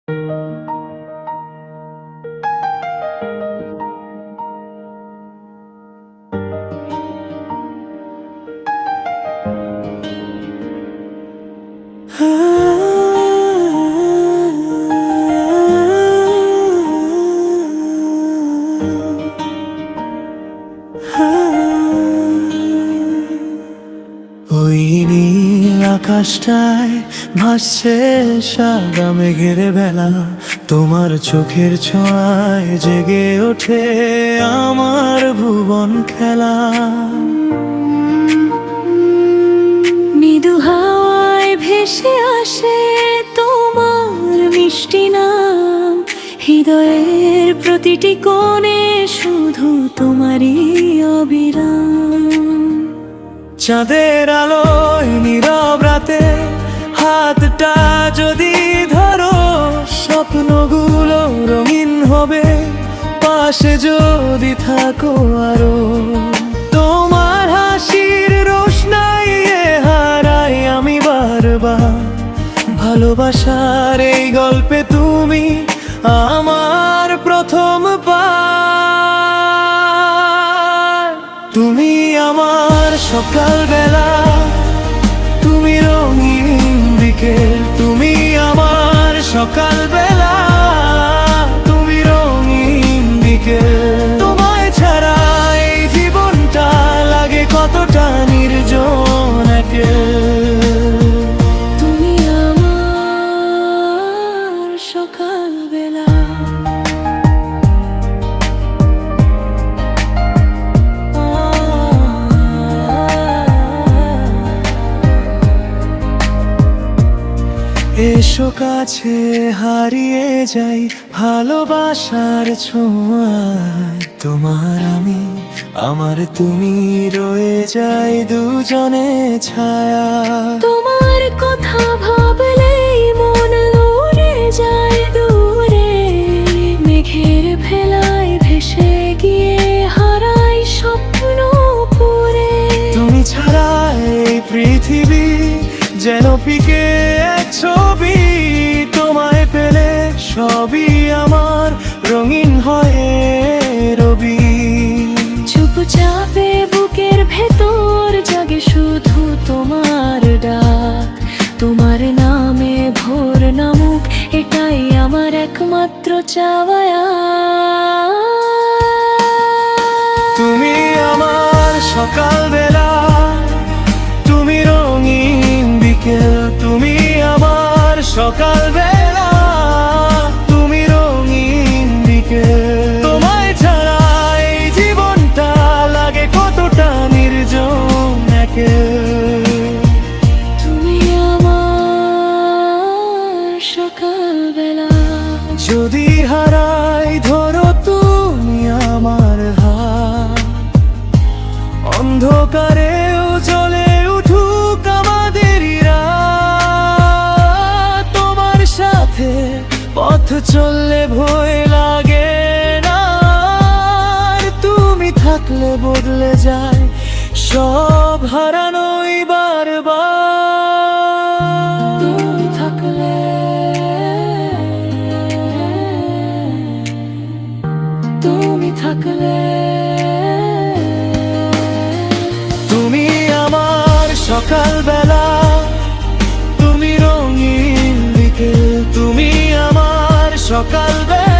ওই নীল আকাশটায় ভাসছে সাদা মেঘের বেলা, তোমার চোখের ছোঁয়ায় জেগে ওঠে আমার ভুবন খেলা। মৃদু হাওয়ায় ভেসে আসে তোমার মিষ্টি নাম, হৃদয়ের প্রতিটি কোণে শুধু তোমারই অবিরাম। চাঁদের আলোয় নীরব রাতে হাতটা যদি ধরো, স্বপ্নগুলো রঙিন হবে পাশে যদি থাকো আরো। তোমার হাসির রোশনাইয়ে হারাই আমি বারবার, ভালোবাসার এই গল্পে তুমি আমার প্রথম পার। তুমি আমার সকাল বেলা, তুমি রঙিন বিকেল, তুমি আমার সকাল বেলা, তুমি রঙিন বিকেল। তোমায় ছাড়া এই জীবনটা লাগে কতটা নির্জন একেল। তুমি আমার সকাল বেলা। এসো কাছে হারিয়ে যাই ভালোবাসার ছোঁয়ায়, তোমার আমি আমার তুমি রয়ে যাই দুজনে ছায়া। তোমার কথা ভাবলেই মন উড়ে যায় দূরে, মেঘের ভেলায় ভেসে গিয়ে হারাই স্বপ্ন পুরে। তুমি ছাড়া এই পৃথিবী যেন ফিকে এক ছবি, তোমায় পেলে সবই আমার রঙিন হয়ে রবি। চুপচাপে বুকের ভেতর জাগে শুধু তোমার ডাক, তোমার নামে ভোর নামুক এটাই আমার একমাত্র চাওয়া। তুমি আমার সকাল বেলা, তুমি রঙিন বিকেল, তুমি আমার সকাল বেলা, তুমি রঙিন বিকেল। তোমায় ছাড়া এই জীবনটা লাগে কতটা নির্জন একেল। তুমি আমার সকাল বেলা। যদি হারাই ধরো তুমি আমার হাত, অন্ধকারেও জ্বলে উঠুক আমাদের রাত। তোমার সাথে পথ চললে ভয় লাগে না, আর তুমি থাকলে বদলে যায় সব হারানোই বারবার। তুমি থাকলে, তুমি থাকলে। তুমি আমার সকাল বেলা, তুমি রঙিন বিকেল, তুমি আমার সকাল বেলা।